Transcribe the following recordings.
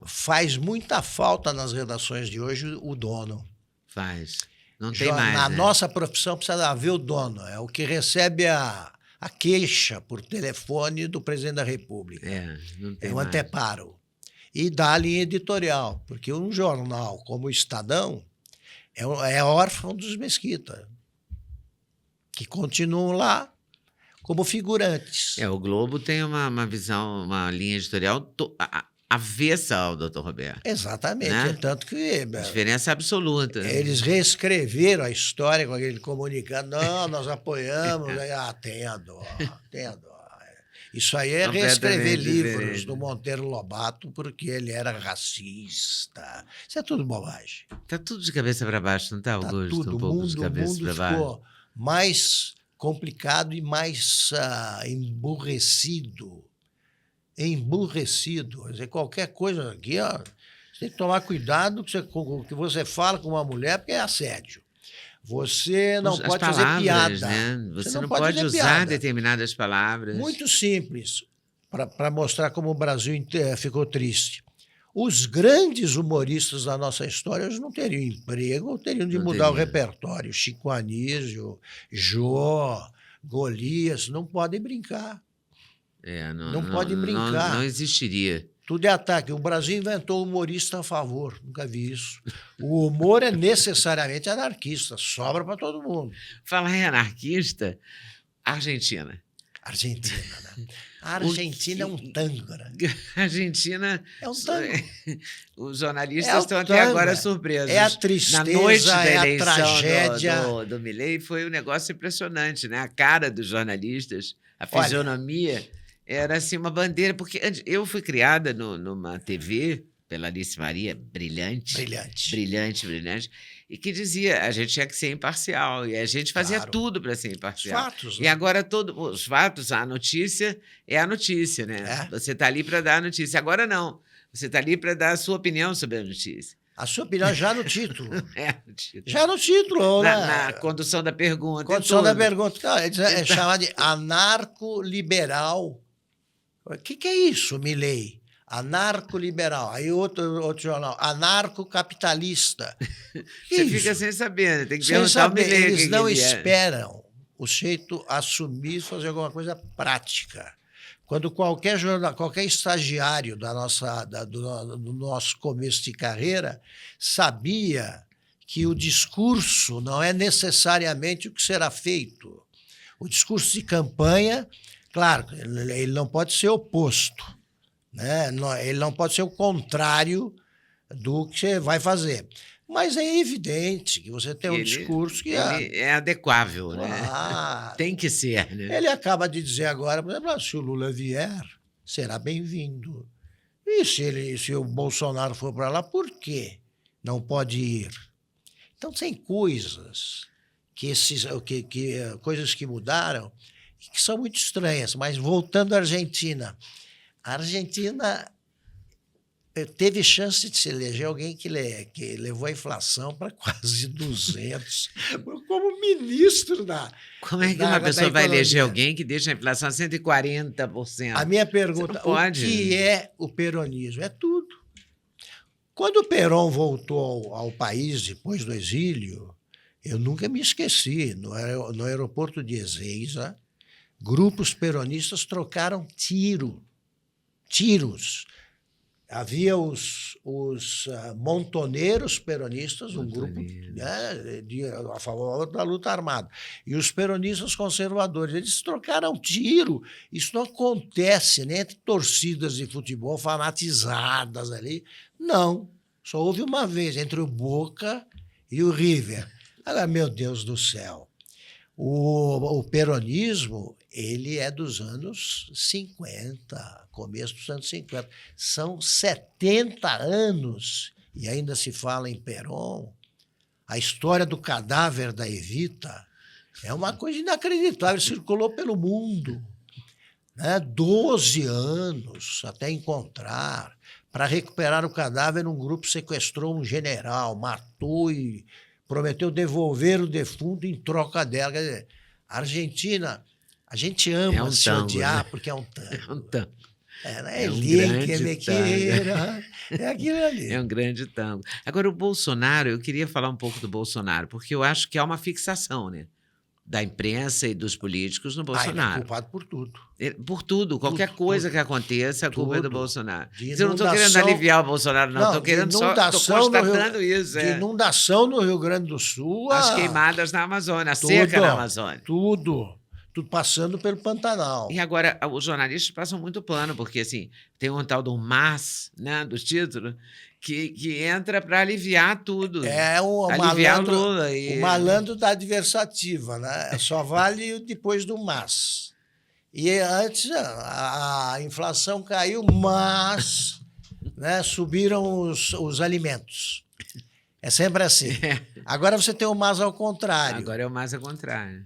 faz muita falta nas redações de hoje o dono. Faz. Não tem mais, Na né? nossa profissão precisa haver o dono. É o que recebe a queixa por telefone do presidente da República. Não tem É o mais. anteparo. E dá a linha editorial, porque um jornal como o Estadão é órfão dos Mesquita, que continuam lá como figurantes. O Globo tem uma visão, uma linha editorial avessa ao Dr. Roberto. Exatamente. Né? Tanto que Diferença absoluta. eles reescreveram a história com aquele comunicado. Não, nós apoiamos. Tenha dó, tenha dó. Isso aí é reescrever livros do Monteiro Lobato porque ele era racista. Isso é tudo bobagem. Está tudo de cabeça para baixo, não está, Augusto? Tudo. Um pouco de cabeça para baixo. Ficou mais complicado e mais emburrecido. Quer dizer, qualquer coisa aqui, ó, você tem que tomar cuidado com o que você fala com uma mulher, porque é assédio. Você não pode fazer piada. Né? Você não pode usar determinadas palavras. Muito simples, para mostrar como o Brasil ficou triste. Os grandes humoristas da nossa história hoje não teriam emprego, ou teriam de mudar o repertório. Chico Anísio, Jô, Golias, não podem brincar. Não pode brincar. Não existiria. Tudo é ataque. O Brasil inventou humorista a favor. Nunca vi isso. O humor é necessariamente anarquista. Sobra para todo mundo. Falar em anarquista, Argentina. Argentina, né? A Argentina é um tango, né? A Argentina... É um tango. Os jornalistas estão até agora surpresos. É a tristeza, na noite da eleição a tragédia. do Milei foi um negócio impressionante, né? A cara dos jornalistas, a fisionomia... Era assim uma bandeira, porque eu fui criada numa TV pela Alice Maria, brilhante, e que dizia a gente tinha que ser imparcial, e a gente fazia tudo para ser imparcial. Os fatos, e agora os fatos, a notícia é a notícia, né? Você está ali para dar a notícia. Agora não, você está ali para dar a sua opinião sobre a notícia. A sua opinião já no título. No título. Já no título. Na condução da pergunta. Condução da pergunta. É chamado de anarco-liberal. O que é isso, Milei? Anarco-liberal. Aí outro jornal, anarco-capitalista. Você fica sem saber, né? Tem que perguntar ao Milei. Eles não esperam o sujeito assumir e fazer alguma coisa prática. Quando qualquer estagiário do nosso começo de carreira sabia que o discurso não é necessariamente o que será feito. O discurso de campanha... Claro, ele não pode ser oposto, né? Ele não pode ser o contrário do que você vai fazer. Mas é evidente que você tem um discurso que é adequável, né? Tem que ser, né? Ele acaba de dizer agora, por exemplo, se o Lula vier, será bem-vindo. E se o Bolsonaro for para lá, por quê não pode ir? Então, tem coisas coisas que mudaram, que são muito estranhas, mas voltando à Argentina. A Argentina teve chance de se eleger alguém que levou a inflação para quase 200, como ministro da... Como é que uma pessoa vai eleger alguém que deixa a inflação a 140%? A minha pergunta, o que é o peronismo? É tudo. Quando o Perón voltou ao país depois do exílio, eu nunca me esqueci, no aeroporto de Ezeiza, grupos peronistas trocaram tiros. Havia os montoneiros peronistas, um grupo, né, a favor da luta armada, e os peronistas conservadores. Eles trocaram tiro. Isso não acontece nem entre torcidas de futebol fanatizadas ali. Não. Só houve uma vez entre o Boca e o River. Agora, meu Deus do céu. O peronismo, ele é dos anos 50, começo dos anos 50. São 70 anos e ainda se fala em Perón. A história do cadáver da Evita é uma coisa inacreditável, circulou pelo mundo. Né? 12 anos até encontrar. Para recuperar o cadáver, um grupo sequestrou um general, matou e prometeu devolver o defunto em troca dela. Quer dizer, a Argentina, a gente ama se odiar, né? Porque é um tango. É um tango. É É um ele que grande me tango. queira. É aquilo ali. É um grande tango. Agora, o Bolsonaro, eu queria falar um pouco do Bolsonaro, porque eu acho que há uma fixação, né? Da imprensa e dos políticos no Ele é Bolsonaro. culpado por tudo. Por tudo, qualquer Tudo, coisa tudo, que aconteça, a culpa é do tudo. Bolsonaro. De Eu não estou querendo inundação. aliviar o Bolsonaro, não. Estou Não, de querendo só. Estou inundação no Rio, constatando isso. de inundação no Rio Grande do Sul, As queimadas na Amazônia, a seca tudo, na Amazônia. tudo passando pelo Pantanal. E agora, os jornalistas passam muito pano, porque assim, tem um tal do MAS, né, do título, que entra para aliviar tudo. É o aliviar malandro, o Lula. o malandro da adversativa, né? Só vale depois do mas. E antes a inflação caiu, mas né, subiram os alimentos. É sempre assim. Agora você tem o mas ao contrário. Agora é o MAS ao contrário.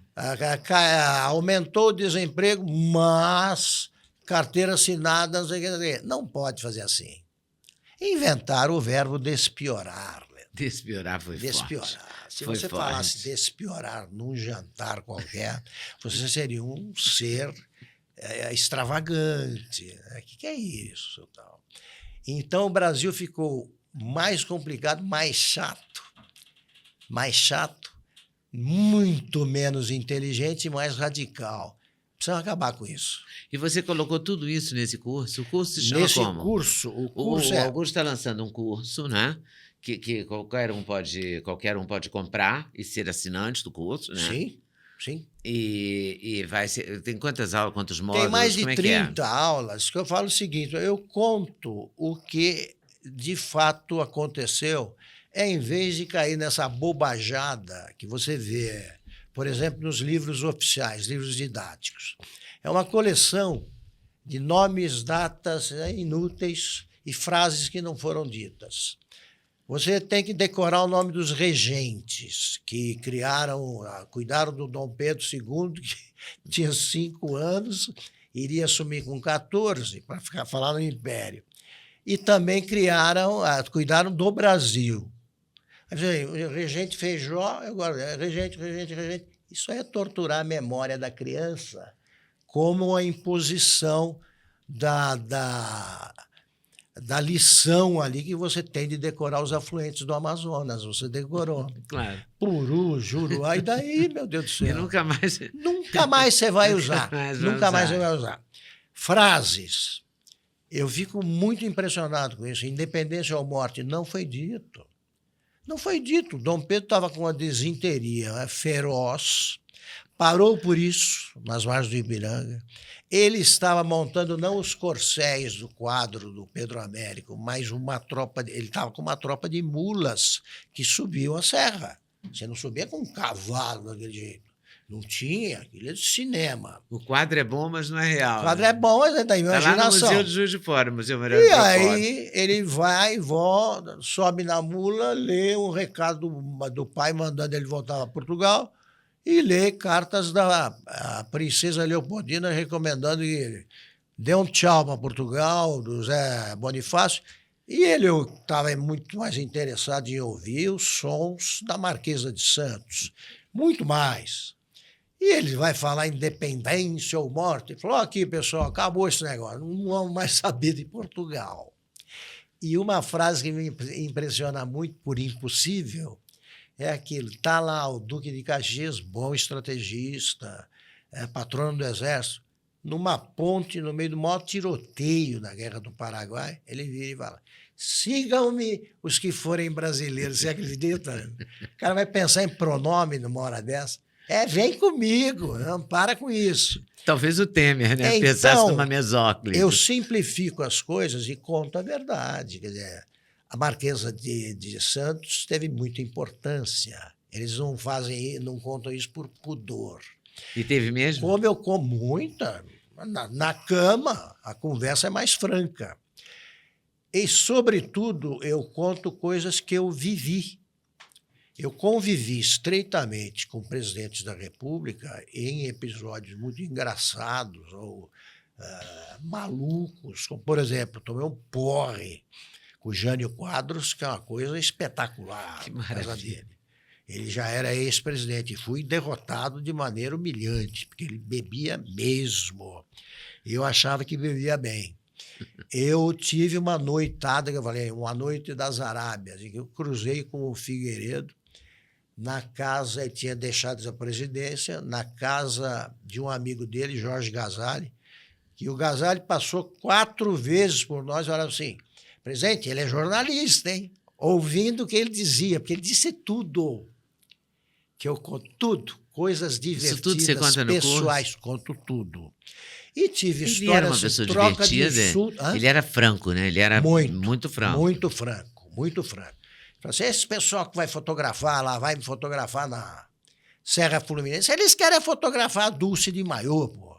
Aumentou o desemprego, mas carteira assinada, não sei o que. Não pode fazer assim. Inventaram o verbo despiorar. Despiorar foi Despiorar. forte. Se Foi você forte. falasse despiorar num jantar qualquer, você seria um ser extravagante. O que é isso? Tal. Então o Brasil ficou mais complicado, mais chato, muito menos inteligente e mais radical. Precisam acabar com isso. E você colocou tudo isso nesse curso? O curso se chama Nesse como? curso, o curso O Augusto está lançando um curso, né? Que qualquer um pode comprar e ser assinante do curso, né? Sim, sim. E vai ser. Tem quantas aulas, quantos módulos? Tem mais de como é 30 aulas que eu falo o seguinte: eu conto o que de fato aconteceu, em vez de cair nessa bobajada que você vê, por exemplo, nos livros oficiais, livros didáticos. É uma coleção de nomes, datas inúteis e frases que não foram ditas. Você tem que decorar o nome dos regentes que cuidaram do Dom Pedro II, que tinha 5 anos, iria assumir com 14 para ficar falando no Império. E também cuidaram do Brasil. O regente Feijó, agora regente. Isso é torturar a memória da criança como a imposição da lição ali que você tem de decorar os afluentes do Amazonas. Você decorou. Claro. Puru, Juruá, e daí, meu Deus do céu. E nunca mais. Nunca mais você vai usar. Nunca mais você vai usar. Frases. Eu fico muito impressionado com isso. Independência ou morte não foi dito. Não foi dito. Dom Pedro estava com uma desinteria feroz, parou por isso, nas margens do Ipiranga. Ele estava montando não os corcéis do quadro do Pedro Américo, mas ele estava com uma tropa de mulas que subiam a serra. Você não subia com um cavalo daquele jeito. Não tinha, aquilo é de cinema. O quadro é bom, mas não é real. O quadro é bom, mas é da imaginação. Tá lá no Museu de Juiz de Fora, Museu Mariano E Procópio. aí ele vai, volta, sobe na mula, lê um recado do pai mandando ele voltar a Portugal e lê cartas da princesa Leopoldina recomendando que ele dê um tchau para Portugal, do Zé Bonifácio. E ele estava muito mais interessado em ouvir os sons da Marquesa de Santos. Muito mais. E ele vai falar independência ou morte. Ele falou, aqui, pessoal, acabou esse negócio. Não vamos mais saber de Portugal. E uma frase que me impressiona muito por impossível é aquilo. Está lá o Duque de Caxias, bom estrategista, patrono do Exército, numa ponte, no meio do maior tiroteio da Guerra do Paraguai, ele vira e fala, sigam-me os que forem brasileiros. Você acredita? O cara vai pensar em pronome numa hora dessa. Vem comigo, não para com isso. Talvez o Temer, né? Então, Pensasse numa mesóclise. Eu simplifico as coisas e conto a verdade. Quer dizer, a Marquesa de Santos teve muita importância. Eles não contam isso por pudor. E teve mesmo? Com muita. Na cama, a conversa é mais franca. E, sobretudo, eu conto coisas que eu vivi. Eu convivi estreitamente com presidentes da República em episódios muito engraçados ou malucos, como, por exemplo, tomei um porre com o Jânio Quadros, que é uma coisa espetacular. Que maravilha. Dele. Ele já era ex-presidente e fui derrotado de maneira humilhante, porque ele bebia mesmo. E eu achava que bebia bem. Eu tive uma noitada, que eu falei, uma noite das Arábias, em que eu cruzei com o Figueiredo na casa, ele tinha deixado a presidência, na casa de um amigo dele, Jorge Gasali, que o Gasali passou 4 vezes por nós e falava assim, presidente, ele é jornalista, hein? Ouvindo o que ele dizia, porque ele disse tudo, que eu conto tudo, coisas Isso tudo você divertidas, conta no pessoais, conto tudo. E tive Ele era uma histórias pessoa de troca de divertida. insultos. Ele era franco, né? Ele era muito franco. Muito franco, muito franco. Falei assim, esse pessoal que vai fotografar lá, vai me fotografar na Serra Fluminense, eles querem fotografar a Dulce de Maiô, pô.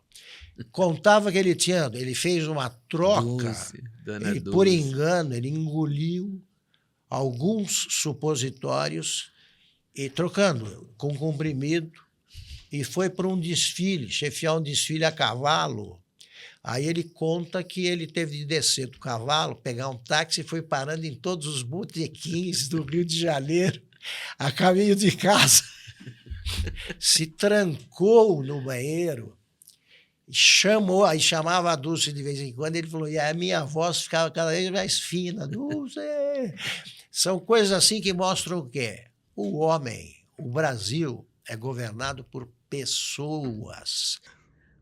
Contava que ele fez uma troca, Dulce, dona ele, Dulce. por engano, ele engoliu alguns supositórios e trocando com comprimido e foi para um desfile, chefiar um desfile a cavalo. Aí ele conta que ele teve de descer do cavalo, pegar um táxi e foi parando em todos os botequins do Rio de Janeiro, a caminho de casa. Se trancou no banheiro, chamou, aí chamava a Dulce de vez em quando, ele falou, e a minha voz ficava cada vez mais fina, Dulce. São coisas assim que mostram o quê? O homem, o Brasil, é governado por pessoas.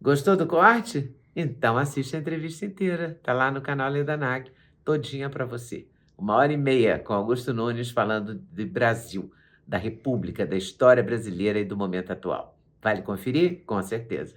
Gostou do corte? Então assiste a entrevista inteira. Tá lá no canal Leda Nagel, todinha para você. 1h30 com Augusto Nunes falando de Brasil, da República, da história brasileira e do momento atual. Vale conferir? Com certeza.